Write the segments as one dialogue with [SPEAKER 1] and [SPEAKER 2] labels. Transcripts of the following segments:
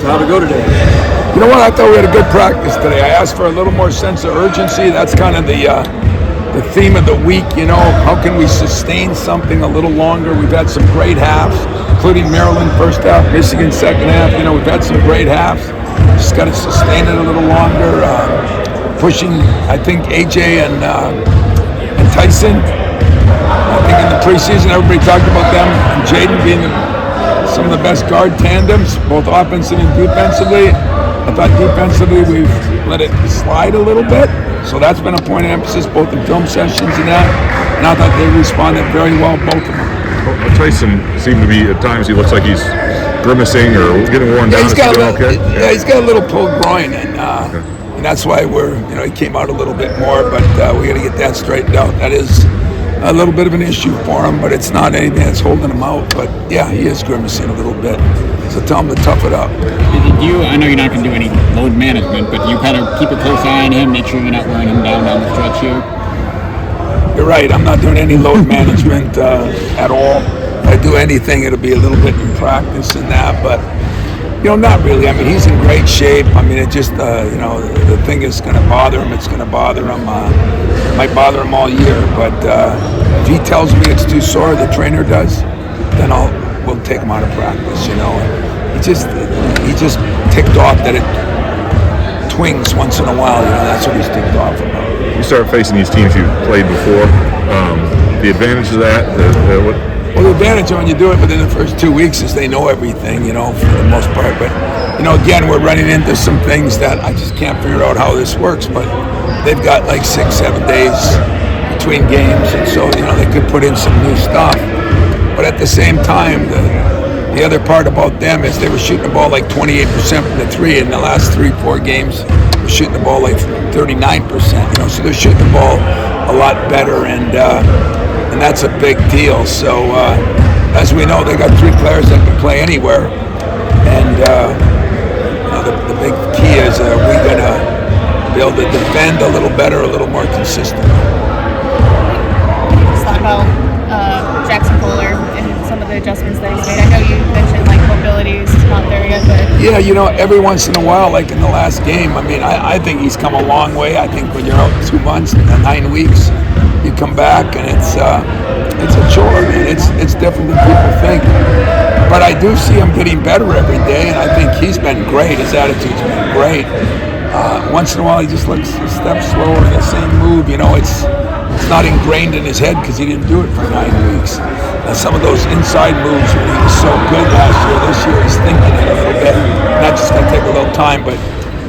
[SPEAKER 1] So how'd it go today?
[SPEAKER 2] You know what? I thought we had a good practice today. I asked for a little more sense of urgency. That's kind of the theme of the week. You know, how can we sustain something a little longer? We've had some great halves, including Maryland first half, Michigan second half. You know, we've had some great halves. Just got to sustain it a little longer. Pushing, I think AJ and Tyson. I think in the preseason everybody talked about them and Jaden being some of the best guard tandems, both offensively and defensively. I thought defensively we've let it slide a little bit, so that's been a point of emphasis both in film sessions and that. And I thought they responded very well, both of them.
[SPEAKER 3] Well, Tyson seemed to be at times he looks like he's grimacing or getting worn down.
[SPEAKER 2] He's got he's got a little pulled groin, and that's why he came out a little bit more, but we got to get that straightened out. That is a little bit of an issue for him, but it's not anything that's holding him out. But yeah, he is grimacing a little bit. So tell him to tough it up.
[SPEAKER 4] I know you're not going to do any load management, but you kind of keep a close eye on him, make sure you're not wearing him down the stretch here.
[SPEAKER 2] You're right. I'm not doing any load management at all. If I do anything, it'll be a little bit in practice and that, but not really. I mean, he's in great shape. I mean, it just, the thing is going to bother him. It's going to bother him. Might bother him all year. But if he tells me it's too sore, the trainer does, then we'll take him out of practice. He just ticked off that it twings once in a while. That's what he's ticked off about.
[SPEAKER 3] You start facing these teams you've played before. The advantage of that,
[SPEAKER 2] Well, the advantage when you do it within the first 2 weeks is they know everything, for the most part. But, again, we're running into some things that I just can't figure out how this works. But they've got like 6-7 days between games, and so, they could put in some new stuff. But at the same time, the other part about them is they were shooting the ball like 28% from the three. In the last 3-4 games, they're shooting the ball like 39%, so they're shooting the ball a lot better, and that's a big deal. So as we know, they got 3 players that can play anywhere, and the big key is are we going to be able to defend a little better, a little more consistent.
[SPEAKER 5] Just thought about Jackson Fuller and some of the adjustments that he's made. I know you mentioned like mobility is not there yet, but
[SPEAKER 2] every once in a while, like in the last game, I mean, I think he's come a long way. I think when you're out 2 months and 9 weeks, you come back and it's a chore, man. It's different than people think. But I do see him getting better every day, and I think he's been great. His attitude's been great. Once in a while, he just looks a step slower, the same move. It's not ingrained in his head because he didn't do it for 9 weeks. Some of those inside moves when he was so good last year, this year he's thinking it a little bit. And that's just going to take a little time, but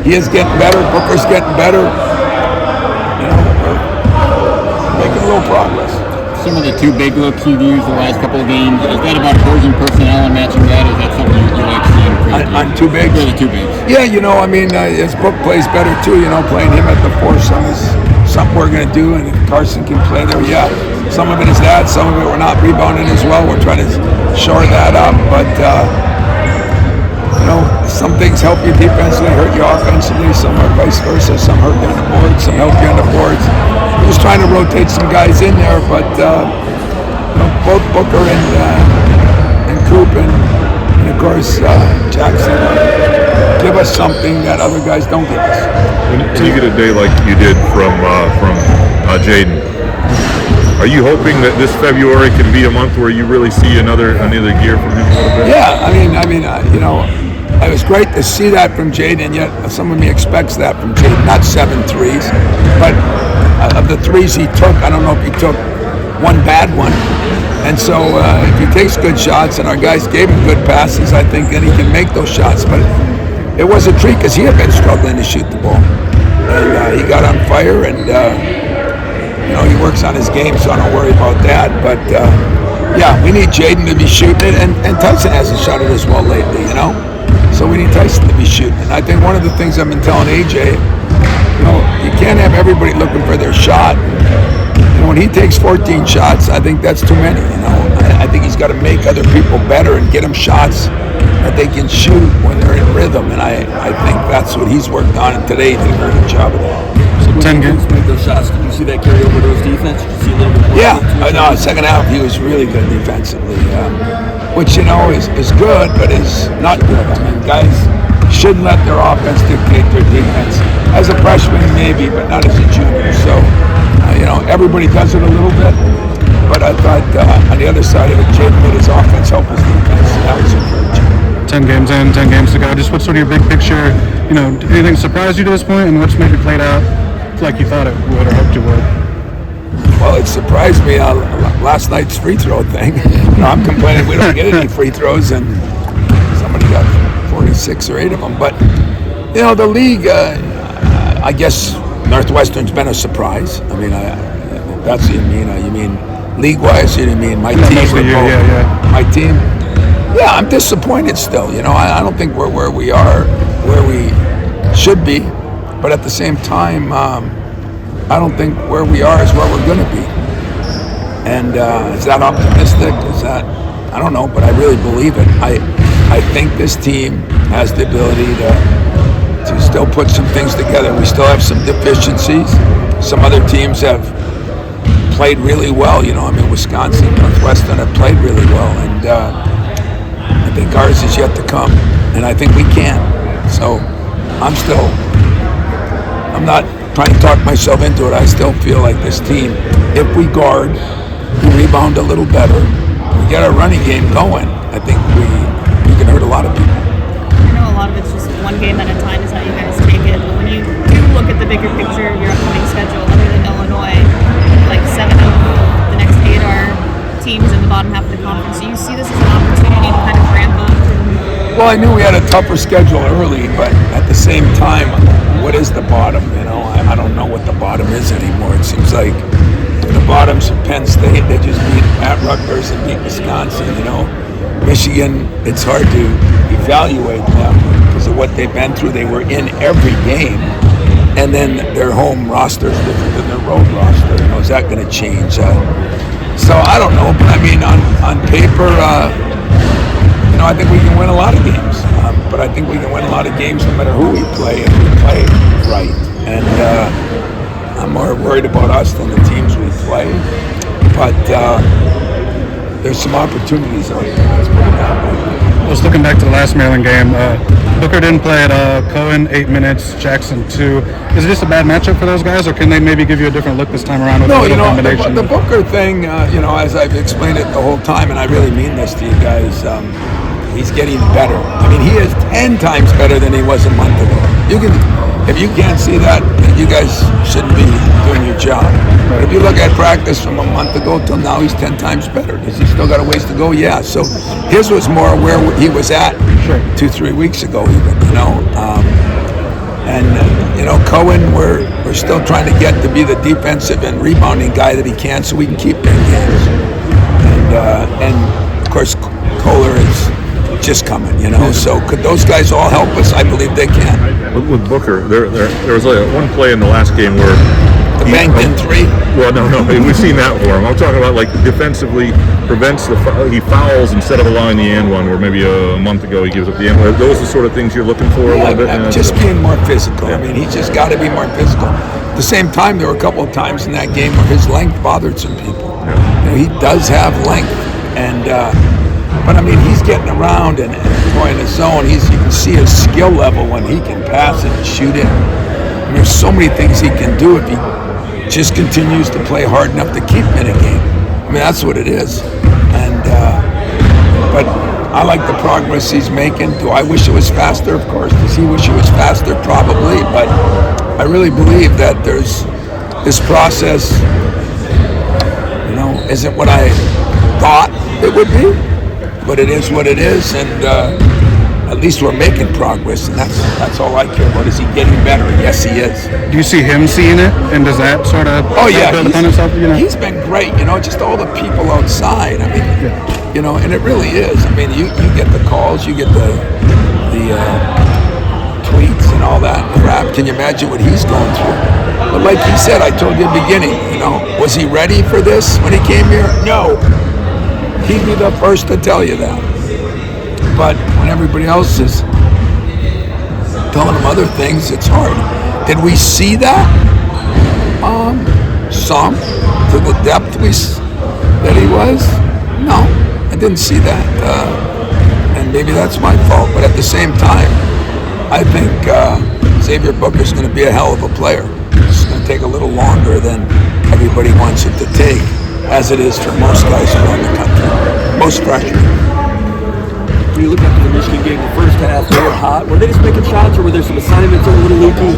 [SPEAKER 2] he is getting better. Booker's getting better. Making a little progress.
[SPEAKER 4] Some of the 2 big looks you've used the last couple of games, is that about opposing personnel and matching that? Is that something you like seeing?
[SPEAKER 2] On 2 bigs?
[SPEAKER 4] Yeah, the 2 bigs.
[SPEAKER 2] Yeah, his Book plays better too, playing him at the 4 is something we're going to do, and if Carson can play there, yeah. Some of it is that, some of it we're not rebounding as well. We're trying to shore that up, but some things help you defensively, hurt you offensively, some are vice versa, some hurt you on the boards, some help you on the boards. We're just trying to rotate some guys in there, but both Booker and Coop and of course Jackson give us something that other guys don't give us.
[SPEAKER 3] When you get a day like you did from Jaden, are you hoping that this February can be a month where you really see another gear from him a little bit?
[SPEAKER 2] Yeah, it was great to see that from Jaden, yet some of me expects that from Jaden. Not 7 threes, but of the threes he took, I don't know if he took one bad one. And so if he takes good shots, and our guys gave him good passes, I think then he can make those shots. But it was a treat because he had been struggling to shoot the ball. And he got on fire, and he works on his game, so I don't worry about that. But we need Jaden to be shooting it, and Tyson hasn't shot it as well lately, So we need Tyson to be shooting. And I think one of the things I've been telling AJ, you can't have everybody looking for their shot. When he takes 14 shots, I think that's too many. I think he's got to make other people better and get them shots that they can shoot when they're in rhythm. And I think that's what he's worked on. And today he did a very good job of that.
[SPEAKER 1] So 10 games make those shots. Did you see that carry over to his defense? Did you see a little bit more?
[SPEAKER 2] Yeah. Second half he was really good defensively, which is good, but is not good. I mean, guys shouldn't let their offense dictate their defense. As a freshman, maybe, but not as a junior. So, everybody does it a little bit. But I thought on the other side of it, Jaden made his offense help his defense. That was encouraging.
[SPEAKER 6] 10 games in, 10 games to go. Just what's sort of your big picture? Anything surprised you to this point, and what's maybe played out like you thought it would or hoped it would?
[SPEAKER 2] Well, it surprised me last night's free throw thing. I'm complaining we don't get any free throws, and somebody got 46 or 8 of them. But the league, I guess Northwestern's been a surprise. I mean, that's what you mean. You mean league-wise? You mean my team? My team. Yeah, I'm disappointed still. I don't think we're where we are, where we should be. But at the same time, I don't think where we are is where we're going to be. And is that optimistic? Is that, I don't know, but I really believe it. I think this team has the ability to still put some things together. We still have some deficiencies. Some other teams have played really well. Wisconsin, Northwestern have played really well. And I think ours is yet to come. And I think we can. So I'm not trying to talk myself into it. I still feel like this team, if we guard, we rebound a little better, we get our running game going, I think we can hurt a lot of people.
[SPEAKER 5] I know a lot of it's just one game at a time is how you guys take it, but when you do look at the bigger picture of your upcoming schedule, other than Illinois, like 7 of the next 8 are teams in the bottom half of the conference. Do you see this as an opportunity to kind of ramp up?
[SPEAKER 2] Well, I knew we had a tougher schedule early, but at the same time, what is the bottom? I don't know what the bottom is anymore. It seems like the bottom's Penn State. They just beat at Rutgers and beat Wisconsin. Michigan, it's hard to evaluate them because of what they've been through. They were in every game, and then their home roster is different than their road roster. Is that going to change? So I don't know. But I mean, on paper, I think we can win a lot of games. But I think we can win a lot of games no matter who we play, and we play right. And I'm more worried about us than the teams we play. But there's some opportunities out there. Let's put it that way.
[SPEAKER 6] Just looking back to the last Maryland game, Booker didn't play at all. Cohen 8 minutes, Jackson 2. Is it just a bad matchup for those guys, or can they maybe give you a different look this time around with a little combination?
[SPEAKER 2] The Booker thing, as I've explained it the whole time, and I really mean this to you guys, he's getting better. I mean, he is 10 times better than he was a month ago. If you can't see that, then you guys shouldn't be doing your job. But if you look at practice from a month ago till now, he's 10 times better. Does he still got a ways to go? Yeah. So his was more where he was at 2-3 weeks ago, even. Cohen, we're still trying to get to be the defensive and rebounding guy that he can, so we can keep their games. And of course, Kohler is just coming, So could those guys all help us? I believe they can.
[SPEAKER 3] With Booker, there was one play in the last game where
[SPEAKER 2] the banked in 3.
[SPEAKER 3] Well, no, we've seen that for him. I'm talking about defensively prevents he fouls instead of allowing the and one, where maybe a month ago he gives up the and one. Those are the sort of things you're looking for a little bit.
[SPEAKER 2] Just being more physical. Yeah. I mean, he's just got to be more physical. At the same time, there were a couple of times in that game where his length bothered some people. Yeah. He does have length, and. But I mean, he's getting around and going in the zone. You can see his skill level when he can pass it and shoot it. And there's so many things he can do if he just continues to play hard enough to keep him in a game. I mean, that's what it is. And but I like the progress he's making. Do I wish it was faster? Of course. Does he wish it was faster? Probably. But I really believe that there's this process. Isn't what I thought it would be. But it is what it is, and at least we're making progress, and that's all I care about. Is he getting better? Yes, he is.
[SPEAKER 6] Do you see him seeing it, and does that sort of build upon himself?
[SPEAKER 2] He's been great. Just all the people outside. I mean, and it really is. I mean, you get the calls, you get the tweets and all that crap. Can you imagine what he's going through? But like he said, I told you at the beginning. Was he ready for this when he came here? No. He'd be the first to tell you that. But when everybody else is telling him other things, it's hard. Did we see that? Some. To the depth that he was? No, I didn't see that. And maybe that's my fault. But at the same time, I think Xavier Booker's going to be a hell of a player. It's going to take a little longer than everybody wants it to take, as it is for most guys around the country, most freshmen.
[SPEAKER 1] When you look after the Michigan game, the first half, they were hot. Were they just making shots, or were there some assignments that were a little leaky?